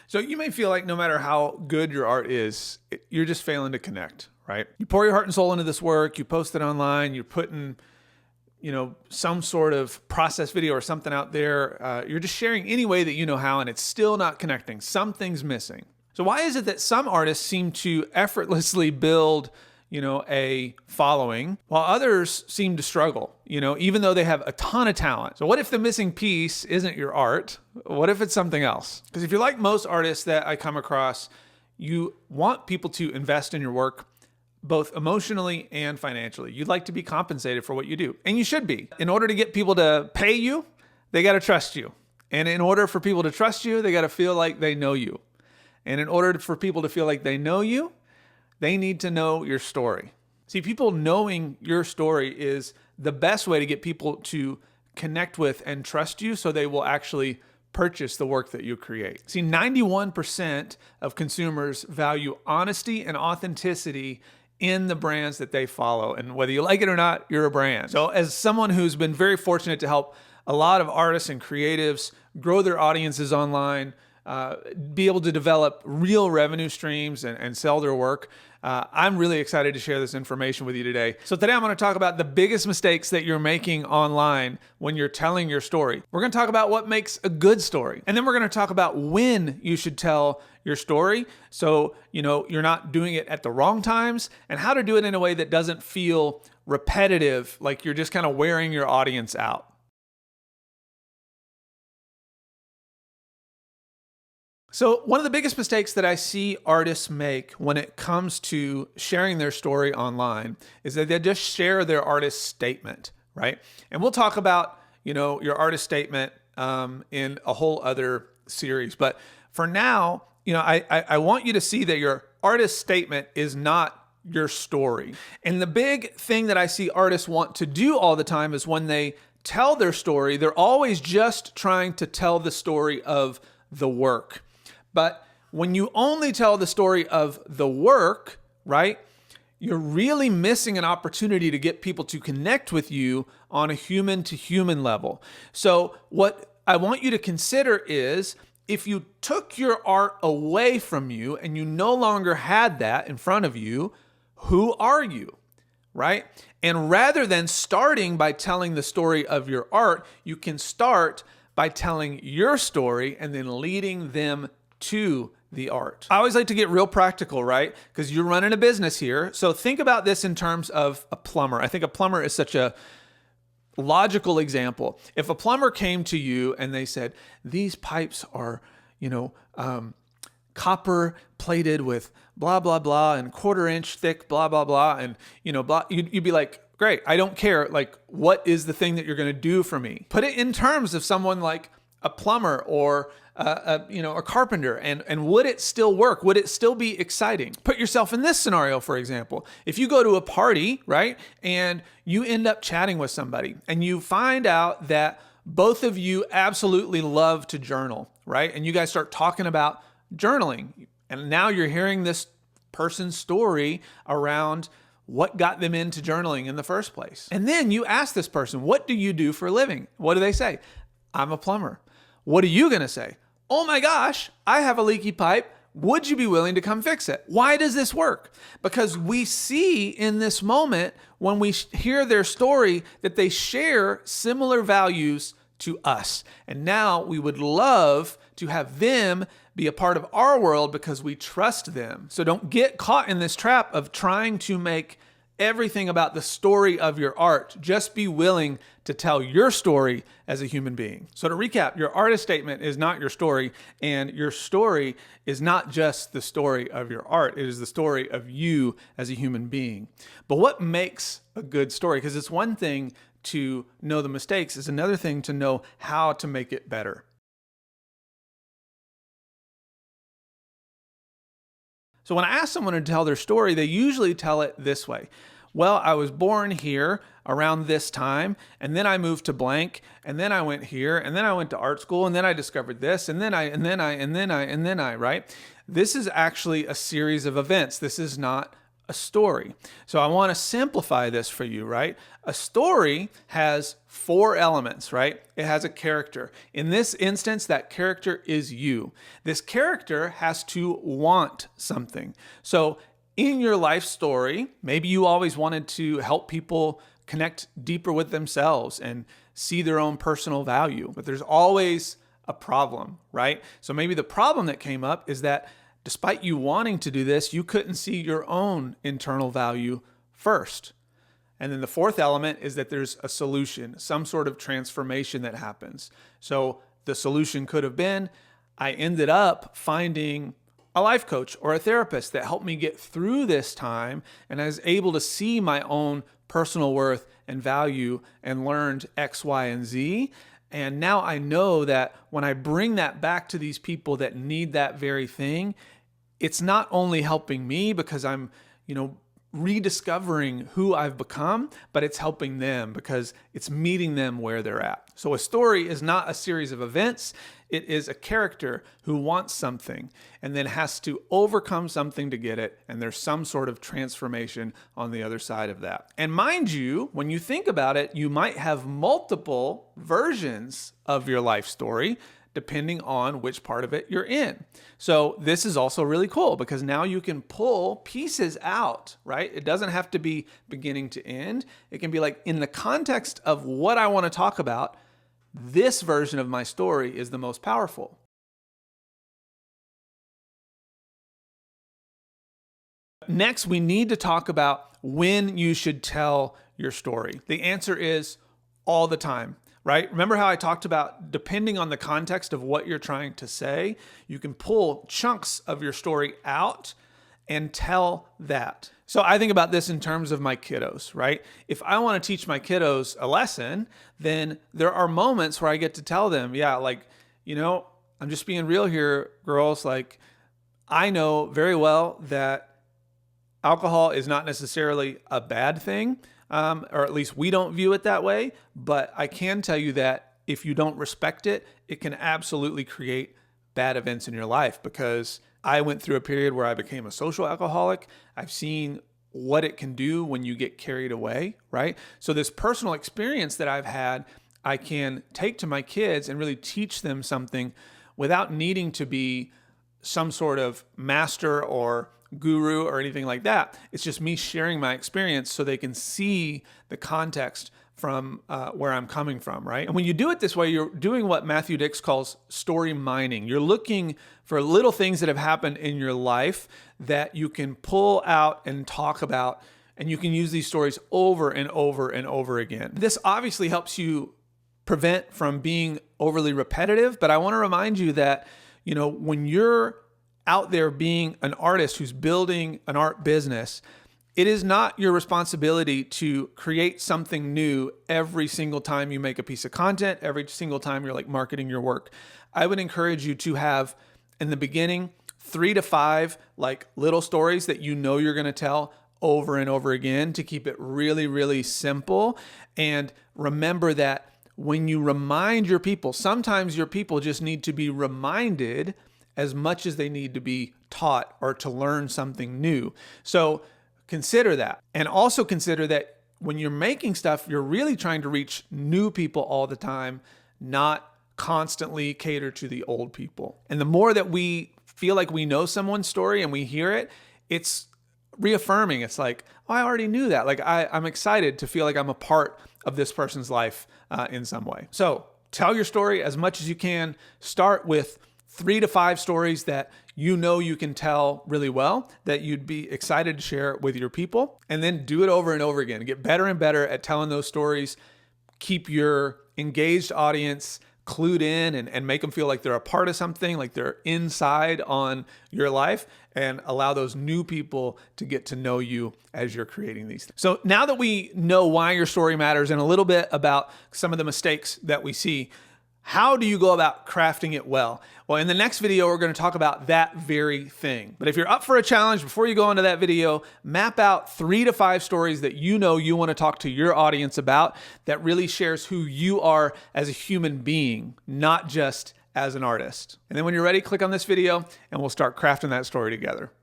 So you may feel like no matter how good your art is, you're just failing to connect, right? You pour your heart and soul into this work, you post it online, you're putting, some sort of process video or something out there. You're just sharing any way that you know how, and it's still not connecting. Something's missing. So why is it that some artists seem to effortlessly build, a following, while others seem to struggle, even though they have a ton of talent? So what if the missing piece isn't your art? What if it's something else? Because if you're like most artists that I come across, you want people to invest in your work, both emotionally and financially. You'd like to be compensated for what you do, and you should be. In order to get people to pay you, they got to trust you. And in order for people to trust you, they got to feel like they know you. And in order for people to feel like they know you, they need to know your story. See, people knowing your story is the best way to get people to connect with and trust you, so they will actually purchase the work that you create. See, 91% of consumers value honesty and authenticity in the brands that they follow. And whether you like it or not, you're a brand. So as someone who's been very fortunate to help a lot of artists and creatives grow their audiences online, be able to develop real revenue streams and sell their work, I'm really excited to share this information with you today. So today I'm going to talk about the biggest mistakes that you're making online when you're telling your story. We're going to talk about what makes a good story. And then we're going to talk about when you should tell your story, so you're not doing it at the wrong times, and how to do it in a way that doesn't feel repetitive, like you're just kind of wearing your audience out. So one of the biggest mistakes that I see artists make when it comes to sharing their story online is that they just share their artist statement, right? And we'll talk about, your artist statement in a whole other series. But for now, I want you to see that your artist statement is not your story. And the big thing that I see artists want to do all the time is when they tell their story, they're always just trying to tell the story of the work. But when you only tell the story of the work, right, you're really missing an opportunity to get people to connect with you on a human-to-human level. So what I want you to consider is, if you took your art away from you and you no longer had that in front of you, who are you, right? And rather than starting by telling the story of your art, you can start by telling your story and then leading them to the art. I always like to get real practical, right? Because you're running a business here. So think about this in terms of a plumber. I think a plumber is such a logical example. If a plumber came to you and they said, these pipes are, copper plated with blah, blah, blah, and 1/4 inch thick, blah, blah, blah, and, blah, you'd be like, great, I don't care. Like, what is the thing that you're going to do for me? Put it in terms of someone like a plumber or a carpenter, and would it still work? Would it still be exciting? Put yourself in this scenario, for example. If you go to a party, right, and you end up chatting with somebody and you find out that both of you absolutely love to journal, right? And you guys start talking about journaling, and now you're hearing this person's story around what got them into journaling in the first place. And then you ask this person, what do you do for a living? What do they say? I'm a plumber. What are you going to say? Oh my gosh, I have a leaky pipe. Would you be willing to come fix it? Why does this work? Because we see in this moment, when we hear their story, that they share similar values to us. And now we would love to have them be a part of our world because we trust them. So don't get caught in this trap of trying to make everything about the story of your art. Just be willing to tell your story as a human being. So to recap, your artist statement is not your story, and your story is not just the story of your art. It is the story of you as a human being. But what makes a good story? Because it's one thing to know the mistakes, it's another thing to know how to make it better. So when I ask someone to tell their story, they usually tell it this way. Well, I was born here around this time, and then I moved to blank, and then I went here, and then I went to art school, and then I discovered this, and then I, right? This is actually a series of events. This is not a story. So I want to simplify this for you, right? A story has 4 elements, right? It has a character. In this instance, that character is you. This character has to want something. So in your life story, maybe you always wanted to help people connect deeper with themselves and see their own personal value, but there's always a problem, right? So maybe the problem that came up is that despite you wanting to do this, you couldn't see your own internal value first. And then the 4th element is that there's a solution, some sort of transformation that happens. So the solution could have been, I ended up finding a life coach or a therapist that helped me get through this time, and I was able to see my own personal worth and value and learned X, Y, and Z. And now I know that when I bring that back to these people that need that very thing, it's not only helping me because I'm, rediscovering who I've become, but it's helping them because it's meeting them where they're at. So a story is not a series of events. It is a character who wants something and then has to overcome something to get it. And there's some sort of transformation on the other side of that. And mind you, when you think about it, you might have multiple versions of your life story, depending on which part of it you're in. So this is also really cool because now you can pull pieces out, right? It doesn't have to be beginning to end. It can be like, in the context of what I want to talk about, this version of my story is the most powerful. Next, we need to talk about when you should tell your story. The answer is all the time. Right? Remember how I talked about, depending on the context of what you're trying to say, you can pull chunks of your story out and tell that. So I think about this in terms of my kiddos, right? If I want to teach my kiddos a lesson, then there are moments where I get to tell them, I'm just being real here, girls. Like, I know very well that alcohol is not necessarily a bad thing. Or at least we don't view it that way. But I can tell you that if you don't respect it, it can absolutely create bad events in your life, because I went through a period where I became a social alcoholic. I've seen what it can do when you get carried away, right? So this personal experience that I've had, I can take to my kids and really teach them something without needing to be some sort of master or guru or anything like that. It's just me sharing my experience so they can see the context from where I'm coming from, right? And when you do it this way, you're doing what Matthew Dicks calls story mining. You're looking for little things that have happened in your life that you can pull out and talk about, and you can use these stories over and over and over again. This obviously helps you prevent from being overly repetitive, but I want to remind you that, when you're out there being an artist who's building an art business, it is not your responsibility to create something new every single time you make a piece of content, every single time you're marketing your work. I would encourage you to have, in the beginning, 3 to 5 little stories that you're going to tell over and over again to keep it really, really simple. And remember that when you remind your people, sometimes your people just need to be reminded as much as they need to be taught or to learn something new. So consider that. And also consider that when you're making stuff, you're really trying to reach new people all the time, not constantly cater to the old people. And the more that we feel like we know someone's story and we hear it, it's reaffirming. It's like, oh, I already knew that. I'm excited to feel like I'm a part of this person's life in some way. So tell your story as much as you can. Start with 3 to 5 stories that you can tell really well, that you'd be excited to share with your people, and then do it over and over again. Get better and better at telling those stories. Keep your engaged audience clued in and make them feel like they're a part of something, like they're inside on your life, and allow those new people to get to know you as you're creating these things. So now that we know why your story matters and a little bit about some of the mistakes that we see, how do you go about crafting it well? Well, in the next video, we're going to talk about that very thing. But if you're up for a challenge, before you go into that video, map out 3 to 5 stories that you want to talk to your audience about that really shares who you are as a human being, not just as an artist. And then when you're ready, click on this video and we'll start crafting that story together.